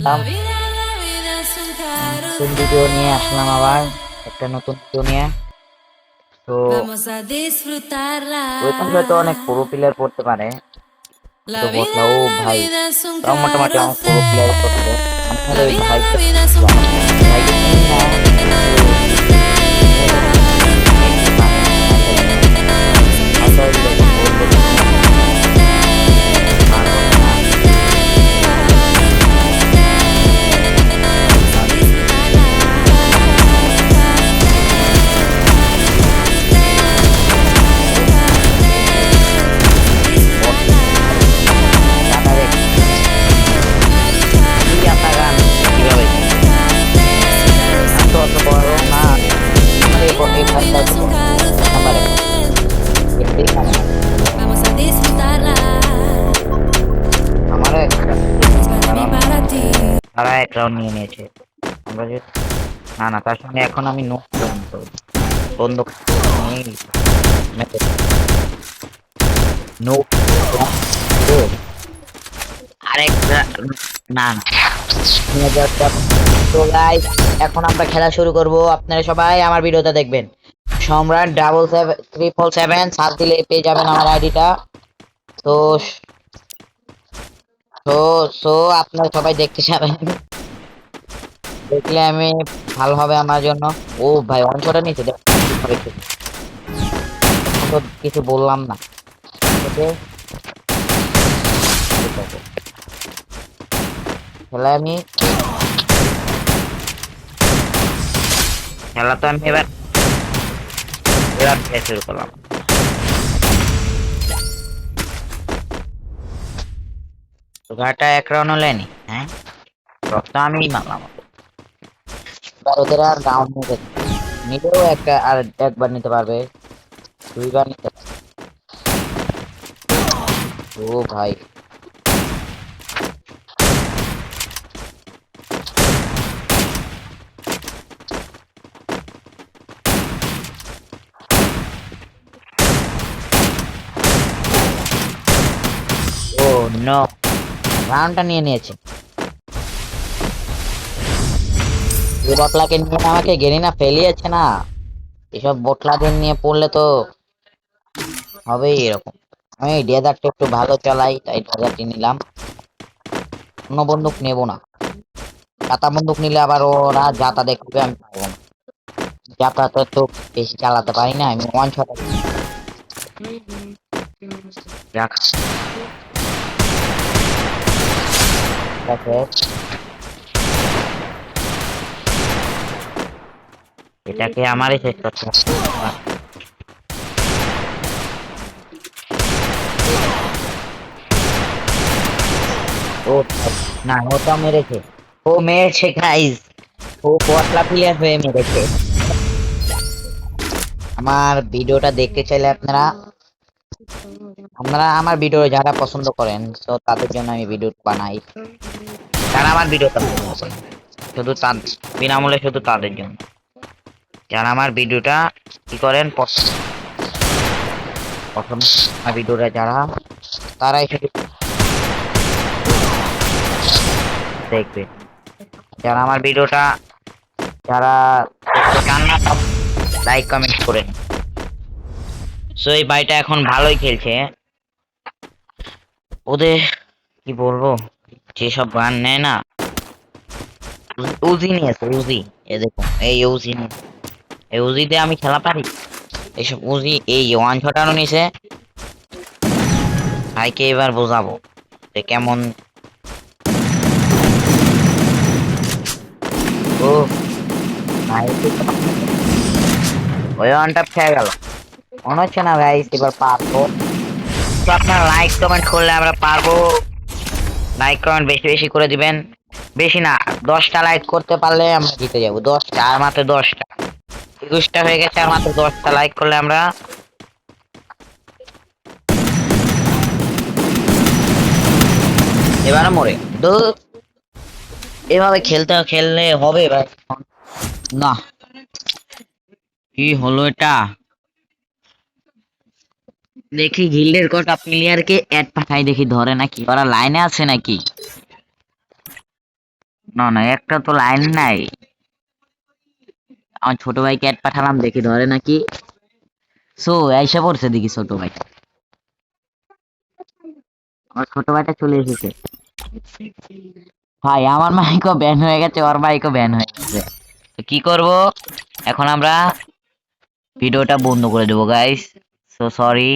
আসলাম, নতুন ভিডিও নিয়ে আসলাম আবার একটা নতুন ভিডিও নিয়ে। তো ওয়েপন হয়তো অনেক প্রো প্লেয়ার পড়তে পারে, কিন্তু বটলা ও ভাই তাও মোটামুটি আমার প্রো প্লেয়ার করছে। আমি হলে ওই ভাইকে বুঝলাম না। ভাইকে চিনি না, কিন্তু দেখি পারে ম্যাচে গেলে হয়তো এরকম বলবো কিনা পারবো কিনা। বট গানটা দেখ, তুই আপনার গান কিভাবে আমি তো অত বড় না। আমার এই ভাইটা কত এক নাম্বারে দেখতেই পারে না। আমারও একটা কারণ তারা এক রাউন্ড নিয়ে নিয়েছে। আমরা যে না না তার সঙ্গে এখন আমি নোক পর্যন্ত বন্দুক নিয়ে নোক আরেক না না নিয়ে যাওয়া। তো গাইস এখন আমরা খেলা শুরু করব, আপনারা সবাই আমার ভিডিওটা দেখবেন। সম্রাট 777 সার্চ দিলে পেয়ে যাবেন আমার আইডিটা। তো তো সো আপনারা সবাই দেখতে যাবেন, দেখলে আমি ভালো হবে আমার জন্য। ও ভাই অংশটা নিচে দেখ, এখন তো কিছু বললাম না। ওকে, ঠিক আছে। খেলা তো আমি এবার এবার খেলা শুরু করলাম। তো গাটা এক রাউন্ড হলেনি, হ্যাঁ রক্ত আমি মারলাম। এবার ওদের আর ডাউন নিয়ে যেতে, নিলেও একটা আর একবার নিতে পারবে, দুইবার নিতে পারবে। ও ভাই ও নো, রাউন্ডটা নিয়ে নিয়েছে। যে বটলাকে নিয়ে আমাকে গেরিনা ফেলিয়েছে না, এসব বটলাদের নিয়ে পড়লে তো হবেই এরকম। আমি ডেজার্টটা একটু ভালো চালাই তাই ডেজার্টই নিলাম, অন্য বন্দুক নেব না। জাতা বন্দুক নিলে আবার ওরা জাতা দেখবে, আমি পারবো না। জাতা তো বেশি চালাতে পারি না আমি, ওয়ান শট রাখ। এটাকে আমারই শেষ করতে হবে। ও না, ও তো মেরেছে, ও মেরেছে গাইস, ও পটলা প্লেয়ার হয়ে মেরেছে। আমার ভিডিওটা দেখতে চাইলে আপনারা আপনারা আমার ভিডিও যারা পছন্দ করেন তো তাদের জন্য আমি ভিডিও বানাই, যারা আমার ভিডিওটা পছন্দ করেন শুধু তাদের বিনামূল্যে, শুধু তাদের জন্য যারা আমার ভিডিওটা কি করেন পছন্দ আমার ভিডিওটা যারা, তারাই শুধু দেখবে। যারা আমার ভিডিওটা যারা দেখতে চান না লাইক কমেন্ট করেন। সো এই ভাইটা এখন ভালোই খেলছে। ওদের কি বলবো, যেসব গান নেয় না, উজি নিয়েছে উজি, এ দেখুন এই উজি, এই উজি দিয়ে আমি খেলা পারি। এইসব উজি এই ওয়ান শটারও নিছে। ভাইকে এবার বোঝাবো যে কেমন। ও ভাই ওই ওয়ানটা খেয়ে গেল, মনে হচ্ছে না গাইস এবার পারবো। তো আপনারা লাইক কমেন্ট করলে আমরা পারবো। লাইক কমেন্ট বেশি বেশি করে দিবেন, বেশি না 10টা লাইক করতে পারলে আমরা জিতে যাবো। 10টা, আর মাত্র 10টা, 21টা হয়ে গেছে, আর মাত্র 10টা লাইক করলে আমরা। এবারে মরে এভাবে খেললে হবে ভাই? না, কি হলো এটা? দেখি গিল্ডের কটা প্লেয়ারকে অ্যাড পাঠাই, দেখি ধরে নাকি, ওরা লাইনে আছে নাকি। না না, একটা তো লাইন নাই। আমার ছোট ভাই ক্যাট পাঠালাম, দেখি ধরে নাকি। সো আইসা পড়ছে দেখি ছোট ভাই। আমার ছোট ভাইটা চলে এসেছে। ভাই আমার মাইকও ব্যান হয়ে গেছে, ওর মাইকও ব্যান হয়ে গেছে। তো কি করব এখন? আমরা ভিডিওটা বন্ধ করে দেবো গাইস। So sorry.